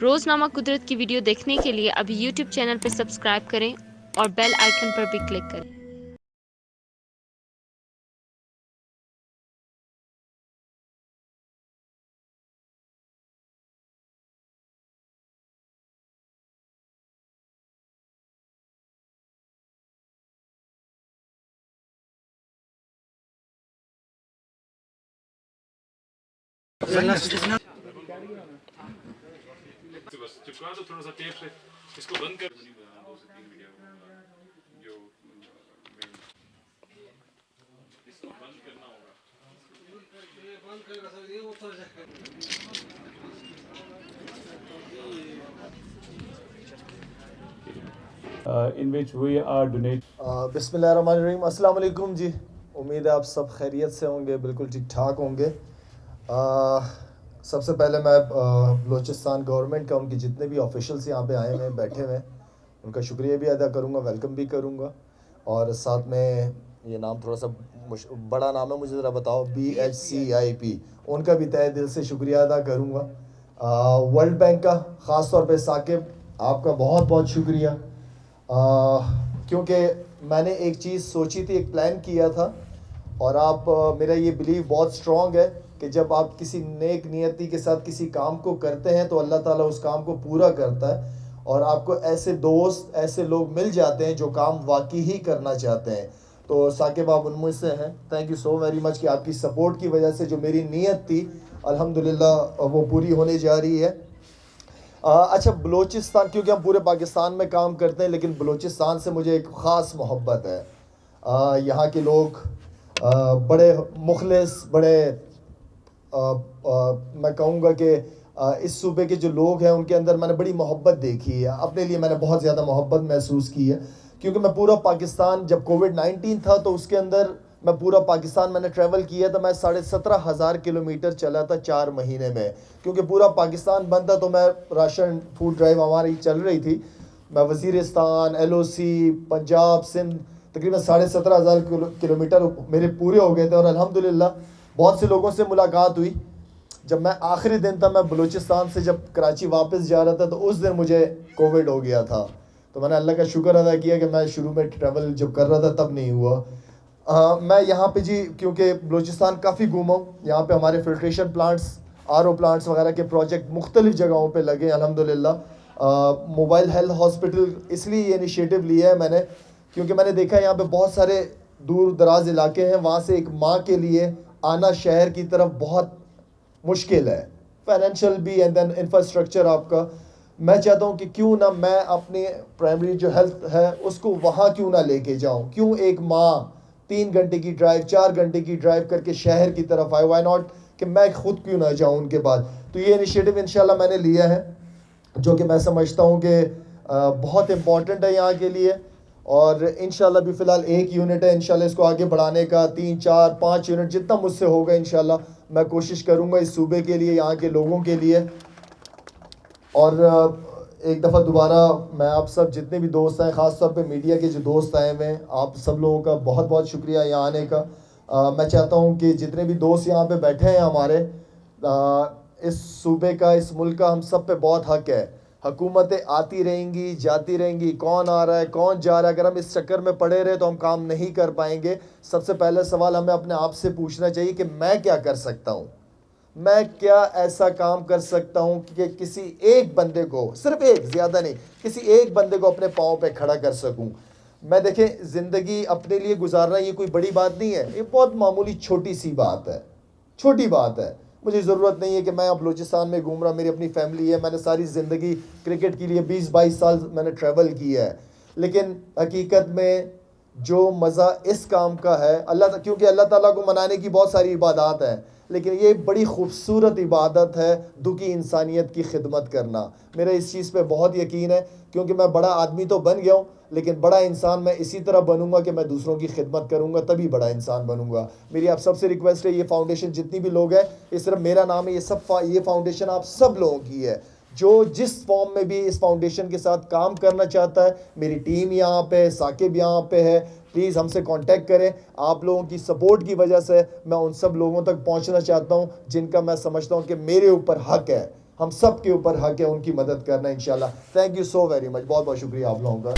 रोज़नामा कुदरत की वीडियो देखने के लिए अभी यूट्यूब चैनल पर सब्सक्राइब करें और बेल आइकन पर भी क्लिक करें। बस चिपका दो थोड़ा सा टेप से, इसको बंद कर। 2 से 3 वीडियो जो इसको बंद करना होगा। In which we are donating. बिस्मिल्लाहिर्रहमानिर्रहीम। अस्सलाम वालेकुम जी। उम्मीद है आप सब खैरियत से होंगे, बिल्कुल ठीक ठाक होंगे। सबसे पहले मैं बलूचिस्तान गवर्नमेंट का, उनके जितने भी ऑफिशियल्स यहाँ पे आए हुए हैं, बैठे हुए हैं, उनका शुक्रिया भी अदा करूँगा, वेलकम भी करूँगा। और साथ में ये नाम थोड़ा सा बड़ा नाम है, मुझे ज़रा बताओ, BHCIP, उनका भी तहे दिल से शुक्रिया अदा करूँगा। वर्ल्ड बैंक का ख़ास तौर पे साकिब, आपका बहुत बहुत शुक्रिया, क्योंकि मैंने एक चीज़ सोची थी, एक प्लान किया था, और आप मेरा ये बिलीव बहुत स्ट्रॉन्ग है कि जब आप किसी नेक नियति के साथ किसी काम को करते हैं तो अल्लाह ताला उस काम को पूरा करता है, और आपको ऐसे दोस्त, ऐसे लोग मिल जाते हैं जो काम वाकई ही करना चाहते हैं। तो साकिब, आप उनमें से हैं। Thank you so very much कि आपकी सपोर्ट की वजह से जो मेरी नीयत थी अल्हम्दुलिल्लाह वो पूरी होने जा रही है। अच्छा, बलूचिस्तान, क्योंकि हम पूरे पाकिस्तान में काम करते हैं, लेकिन बलूचिस्तान से मुझे एक ख़ास मोहब्बत है। यहाँ के लोग बड़े मुखलिस, बड़े मैं कहूँगा कि इस सूबे के जो लोग हैं उनके अंदर मैंने बड़ी मोहब्बत देखी है। अपने लिए मैंने बहुत ज़्यादा मोहब्बत महसूस की है, क्योंकि मैं पूरा पाकिस्तान, जब कोविड-19 था तो उसके अंदर मैं पूरा पाकिस्तान मैंने ट्रैवल किया था। मैं 17,500 किलोमीटर चला था 4 महीने में, क्योंकि पूरा पाकिस्तान बंद था। तो मैं राशन फूड ड्राइव हमारी चल रही थी, मैं वज़ीरिस्तान, LOC, पंजाब, सिंध, तकरीबन 17,500 किलोमीटर मेरे पूरे हो गए थे। और अल्हम्दुलिल्लाह बहुत से लोगों से मुलाकात हुई। जब मैं आखिरी दिन था, मैं बलूचिस्तान से जब कराची वापस जा रहा था, तो उस दिन मुझे कोविड हो गया था। तो मैंने अल्लाह का शुक्र अदा किया कि मैं शुरू में ट्रैवल जब कर रहा था तब नहीं हुआ। मैं यहाँ पे जी, क्योंकि बलूचिस्तान काफ़ी घूमा हूँ, यहाँ पे हमारे फिल्ट्रेशन प्लांट्स, RO प्लांट्स वगैरह के प्रोजेक्ट मुख्तलिफ़ जगहों पे लगे अल्हम्दुलिल्लाह। मोबाइल हेल्थ हॉस्पिटल इसलिए ये इनिशिएटिव लिया है मैंने, क्योंकि मैंने देखा है यहाँ पे बहुत सारे दूर दराज इलाके हैं, वहाँ से एक माँ के लिए आना शहर की तरफ बहुत मुश्किल है, फाइनेंशियल भी एंड देन इंफ्रास्ट्रक्चर आपका। मैं चाहता हूँ कि क्यों ना मैं अपने प्राइमरी जो हेल्थ है उसको वहाँ क्यों ना लेके जाऊँ, क्यों एक माँ 3 घंटे की ड्राइव, 4 घंटे की ड्राइव करके शहर की तरफ आए, वाई नॉट कि मैं खुद क्यों ना जाऊँ उनके बाद। तो ये इनिशिएटिव इंशाल्लाह मैंने लिया है, जो कि मैं समझता हूँ कि बहुत इम्पॉर्टेंट है यहाँ के लिए। और इंशाल्लाह भी फ़िलहाल 1 यूनिट है, इंशाल्लाह इसको आगे बढ़ाने का 3, 4, 5 यूनिट जितना मुझसे होगा इंशाल्लाह मैं कोशिश करूँगा इस सूबे के लिए, यहाँ के लोगों के लिए। और एक दफ़ा दोबारा मैं आप सब जितने भी दोस्त हैं, ख़ास तौर पे मीडिया के जो दोस्त आए हुए हैं, आप सब लोगों का बहुत बहुत शुक्रिया यहाँ आने का। मैं चाहता हूँ कि जितने भी दोस्त यहाँ पे बैठे हैं हमारे, इस सूबे का, इस मुल्क का हम सब पे बहुत हक है। हुकूमतें आती रहेंगी, जाती रहेंगी, कौन आ रहा है, कौन जा रहा है, अगर हम इस चक्कर में पड़े रहे तो हम काम नहीं कर पाएंगे। सबसे पहला सवाल हमें अपने आप से पूछना चाहिए कि मैं क्या कर सकता हूँ, मैं क्या ऐसा काम कर सकता हूँ कि किसी एक बंदे को, सिर्फ एक, ज़्यादा नहीं, किसी एक बंदे को अपने पाँव पे खड़ा कर सकूँ। मैं देखें, ज़िंदगी अपने लिए गुजारना ये कोई बड़ी बात नहीं है, ये बहुत मामूली छोटी सी बात है, छोटी बात है। मुझे ज़रूरत नहीं है कि मैं अब बलूचिस्तान में घूम रहा, मेरी अपनी फैमिली है, मैंने सारी ज़िंदगी क्रिकेट के लिए 20-22 साल मैंने ट्रैवल किया है। लेकिन हकीकत में जो मज़ा इस काम का है, क्योंकि अल्लाह ताला को मनाने की बहुत सारी इबादत हैं, लेकिन ये बड़ी खूबसूरत इबादत है दुखी इंसानियत की खिदमत करना। मेरा इस चीज़ पे बहुत यकीन है, क्योंकि मैं बड़ा आदमी तो बन गया हूँ, लेकिन बड़ा इंसान मैं इसी तरह बनूंगा कि मैं दूसरों की खिदमत करूंगा, तभी बड़ा इंसान बनूंगा। मेरी आप सबसे रिक्वेस्ट है, ये फाउंडेशन जितनी भी लोग हैं, ये सिर्फ मेरा नाम है, ये फाउंडेशन आप सब लोगों की है। जो जिस फॉर्म में भी इस फाउंडेशन के साथ काम करना चाहता है, मेरी टीम यहाँ पे है, साकिब यहाँ पे है, प्लीज़ हमसे कांटेक्ट करें। आप लोगों की सपोर्ट की वजह से मैं उन सब लोगों तक पहुँचना चाहता हूँ जिनका मैं समझता हूँ कि मेरे ऊपर हक है। हम सब के ऊपर हक है उनकी मदद करना इंशाल्लाह। Thank you so very much, बहुत बहुत शुक्रिया आप लोगों का।